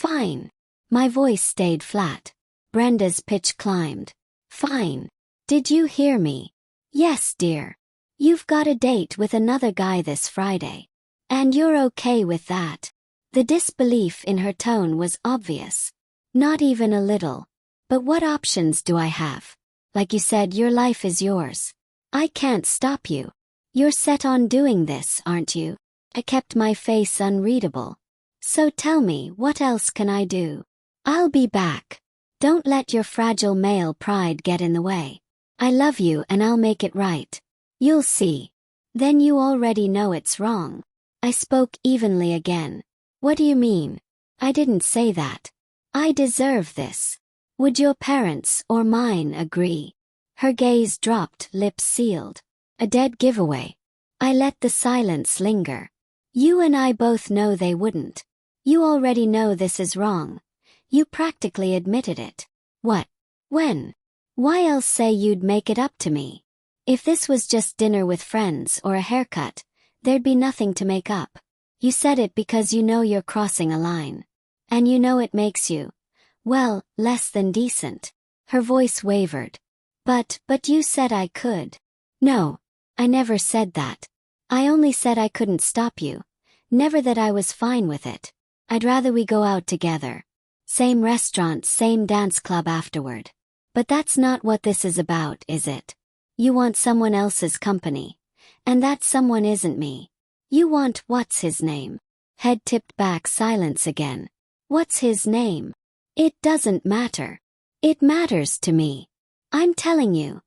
Fine. My voice stayed flat. Brenda's pitch climbed. Fine. Did you hear me? Yes, dear. You've got a date with another guy this Friday. And you're okay with that? The disbelief in her tone was obvious. Not even a little. But what options do I have? Like you said, your life is yours. I can't stop you. You're set on doing this, aren't you? I kept my face unreadable. So tell me, what else can I do? I'll be back. Don't let your fragile male pride get in the way. I love you and I'll make it right. You'll see. Then you already know it's wrong. I spoke evenly again. What do you mean? I didn't say that. I deserve this. Would your parents or mine agree? Her gaze dropped, lips sealed. A dead giveaway. I let the silence linger. You and I both know they wouldn't. You already know this is wrong. You practically admitted it. What? When? Why else say you'd make it up to me? If this was just dinner with friends or a haircut, there'd be nothing to make up. You said it because you know you're crossing a line. And you know it makes you, well, less than decent. Her voice wavered. But you said I could. No, I never said that. I only said I couldn't stop you. Never that I was fine with it. I'd rather we go out together. Same restaurant, same dance club afterward. But that's not what this is about, is it? You want someone else's company. And that someone isn't me. You want what's his name? Head tipped back, silence again. What's his name? It doesn't matter. It matters to me. I'm telling you.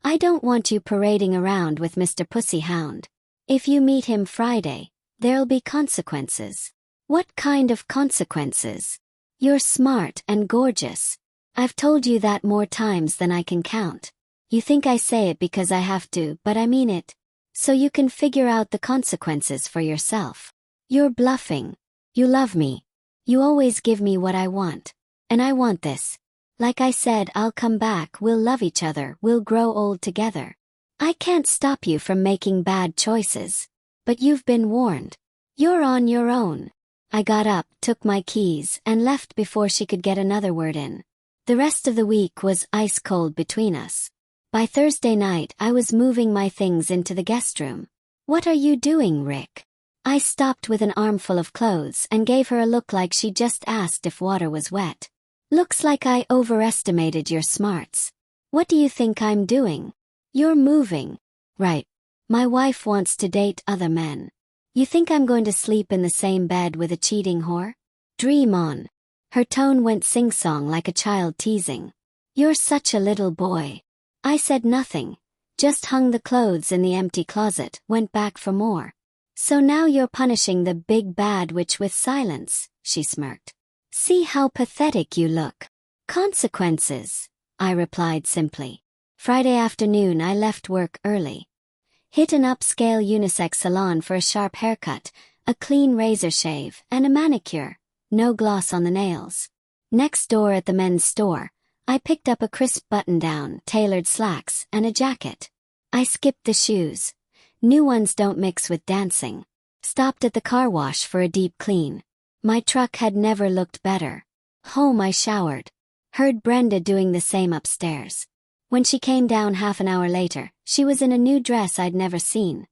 I don't want you parading around with Mr. Pussyhound. If you meet him Friday, there'll be consequences. What kind of consequences? You're smart and gorgeous. I've told you that more times than I can count. You think I say it because I have to, but I mean it. So you can figure out the consequences for yourself. You're bluffing. You love me. You always give me what I want. And I want this. Like I said, I'll come back, we'll love each other, we'll grow old together. I can't stop you from making bad choices. But you've been warned. You're on your own. I got up, took my keys, and left before she could get another word in. The rest of the week was ice cold between us. By Thursday night, I was moving my things into the guest room. What are you doing, Rick? I stopped with an armful of clothes and gave her a look like she just asked if water was wet. Looks like I overestimated your smarts. What do you think I'm doing? You're moving. Right. My wife wants to date other men. You think I'm going to sleep in the same bed with a cheating whore? Dream on. Her tone went sing-song like a child teasing. You're such a little boy. I said nothing, just hung the clothes in the empty closet, went back for more. So now you're punishing the big bad witch with silence, she smirked. See how pathetic you look. Consequences, I replied simply. Friday afternoon I left work early. Hit an upscale unisex salon for a sharp haircut, a clean razor shave, and a manicure. No gloss on the nails. Next door at the men's store, I picked up a crisp button-down, tailored slacks, and a jacket. I skipped the shoes. New ones don't mix with dancing. Stopped at the car wash for a deep clean. My truck had never looked better. Home I showered. Heard Brenda doing the same upstairs. When she came down half an hour later, she was in a new dress I'd never seen.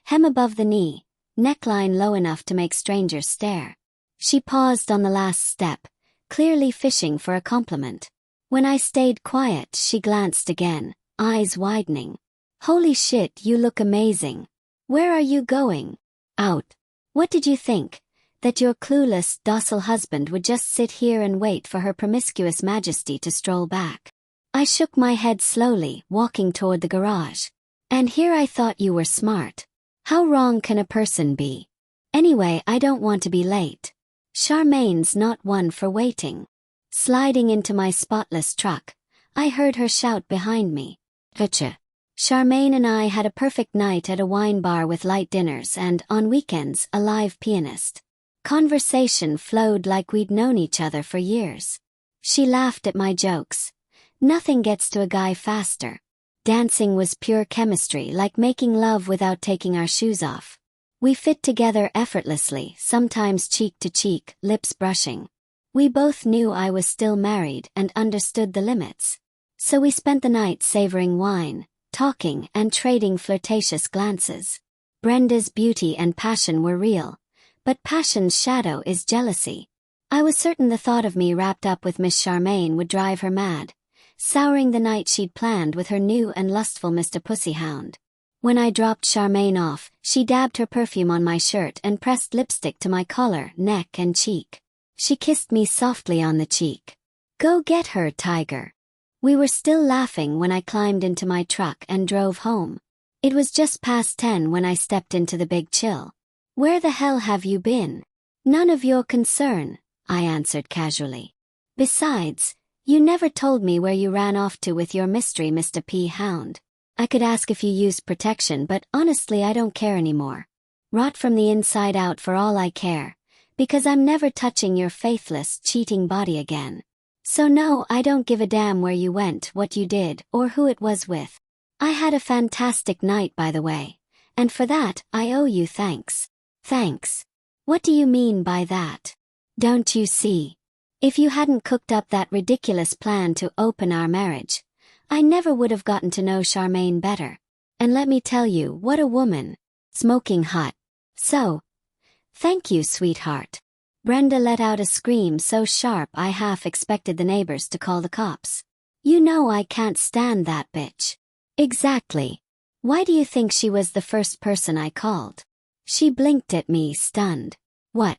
Hem above the knee, neckline low enough to make strangers stare. She paused on the last step, clearly fishing for a compliment. When I stayed quiet, she glanced again, eyes widening. Holy shit, you look amazing. Where are you going? Out. What did you think? That your clueless, docile husband would just sit here and wait for her promiscuous majesty to stroll back? I shook my head slowly, walking toward the garage. And here I thought you were smart. How wrong can a person be? Anyway, I don't want to be late. Charmaine's not one for waiting. Sliding into my spotless truck, I heard her shout behind me. Gotcha. Charmaine and I had a perfect night at a wine bar with light dinners and, on weekends, a live pianist. Conversation flowed like we'd known each other for years. She laughed at my jokes. Nothing gets to a guy faster. Dancing was pure chemistry, like making love without taking our shoes off. We fit together effortlessly, sometimes cheek to cheek, lips brushing. We both knew I was still married and understood the limits. So we spent the night savoring wine, talking and trading flirtatious glances. Brenda's beauty and passion were real, but passion's shadow is jealousy. I was certain the thought of me wrapped up with Miss Charmaine would drive her mad, souring the night she'd planned with her new and lustful Mr. Pussyhound. When I dropped Charmaine off, she dabbed her perfume on my shirt and pressed lipstick to my collar, neck and cheek. She kissed me softly on the cheek. "Go get her, tiger." We were still laughing when I climbed into my truck and drove home. It was just past 10 when I stepped into the Big Chill. "Where the hell have you been?" "None of your concern," I answered casually. "Besides, you never told me where you ran off to with your mystery Mr. P. Hound. I could ask if you used protection, but honestly I don't care anymore. Rot from the inside out for all I care, because I'm never touching your faithless, cheating body again. So no, I don't give a damn where you went, what you did, or who it was with. I had a fantastic night, by the way, and for that, I owe you thanks." "Thanks? What do you mean by that? Don't you see? If you hadn't cooked up that ridiculous plan to open our marriage, I never would have gotten to know Charmaine better. And let me tell you, what a woman. Smoking hot. So, thank you, sweetheart." Brenda let out a scream so sharp I half expected the neighbors to call the cops. "You know I can't stand that bitch." "Exactly. Why do you think she was the first person I called?" She blinked at me, stunned. What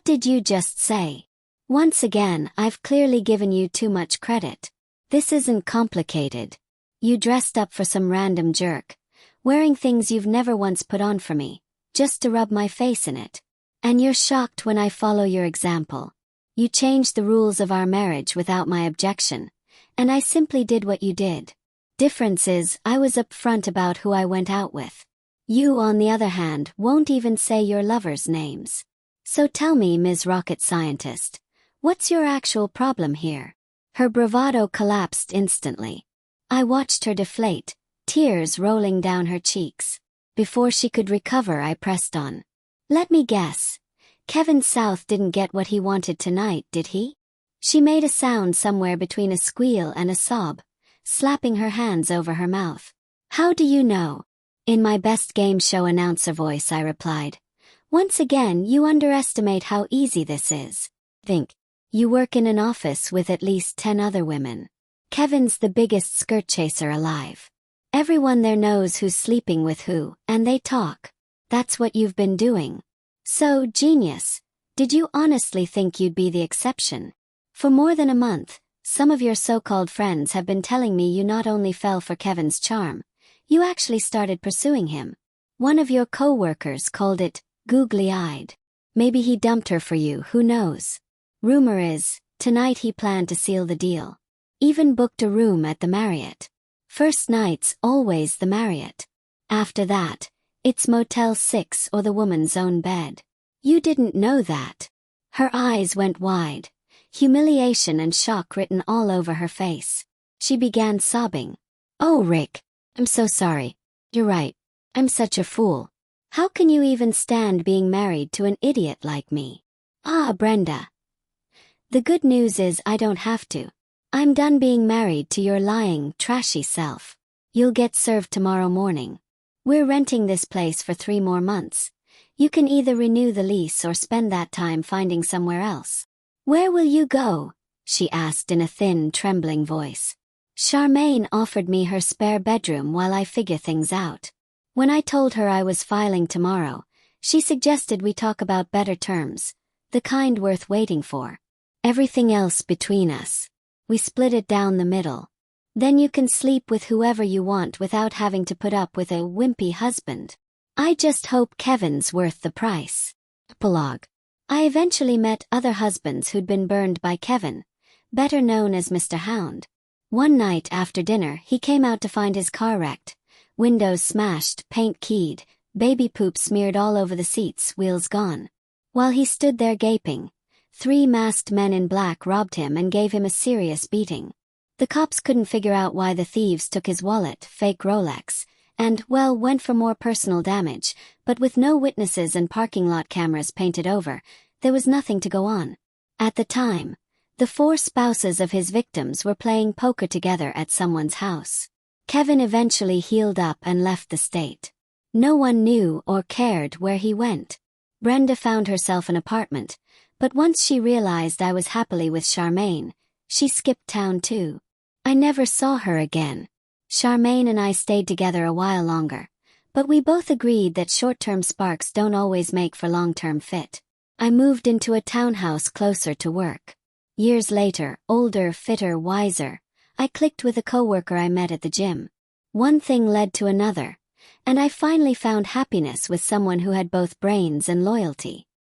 did you just say?" "Once again, I've clearly given you too much credit. This isn't complicated. You dressed up for some random jerk, wearing things you've never once put on for me, just to rub my face in it. And you're shocked when I follow your example. You changed the rules of our marriage without my objection, and I simply did what you did. Difference is, I was upfront about who I went out with. You, on the other hand, won't even say your lovers' names. So tell me, Ms. Rocket Scientist, what's your actual problem here?" Her bravado collapsed instantly. I watched her deflate, tears rolling down her cheeks. Before she could recover, I pressed on. "Let me guess. Kevin South didn't get what he wanted tonight, did he?" She made a sound somewhere between a squeal and a sob, slapping her hands over her mouth. "How do you know?" In my best game show announcer voice, I replied. "Once again, you underestimate how easy this is. Think. You work in an office with at least 10 other women. Kevin's the biggest skirt chaser alive. Everyone there knows who's sleeping with who, and they talk. That's what you've been doing. So, genius, did you honestly think you'd be the exception? For more than a month, some of your so-called friends have been telling me you not only fell for Kevin's charm, you actually started pursuing him. One of your co-workers called it googly-eyed. Maybe he dumped her for you, who knows? Rumor is, tonight he planned to seal the deal. Even booked a room at the Marriott. First night's always the Marriott. After that, it's Motel 6 or the woman's own bed. You didn't know that." Her eyes went wide, humiliation and shock written all over her face. She began sobbing. "Oh, Rick, I'm so sorry. You're right. I'm such a fool. How can you even stand being married to an idiot like me?" "Ah, Brenda. The good news is I don't have to. I'm done being married to your lying, trashy self. You'll get served tomorrow morning. We're renting this place for 3 more months. You can either renew the lease or spend that time finding somewhere else." "Where will you go?" she asked in a thin, trembling voice. "Charmaine offered me her spare bedroom while I figure things out. When I told her I was filing tomorrow, she suggested we talk about better terms, the kind worth waiting for. Everything else between us. We split it down the middle. Then you can sleep with whoever you want without having to put up with a wimpy husband. I just hope Kevin's worth the price." Epilogue. I eventually met other husbands who'd been burned by Kevin, better known as Mr. Hound. One night after dinner, he came out to find his car wrecked. Windows smashed, paint keyed, baby poop smeared all over the seats, wheels gone. While he stood there gaping, 3 masked men in black robbed him and gave him a serious beating. The cops couldn't figure out why the thieves took his wallet, fake Rolex, and, well, went for more personal damage, but with no witnesses and parking lot cameras painted over, there was nothing to go on. At the time, the 4 spouses of his victims were playing poker together at someone's house. Kevin eventually healed up and left the state. No one knew or cared where he went. Brenda found herself an apartment, but once she realized I was happily with Charmaine, she skipped town too. I never saw her again. Charmaine and I stayed together a while longer, but we both agreed that short-term sparks don't always make for long-term fit. I moved into a townhouse closer to work. Years later, older, fitter, wiser, I clicked with a coworker I met at the gym. One thing led to another, and I finally found happiness with someone who had both brains and loyalty.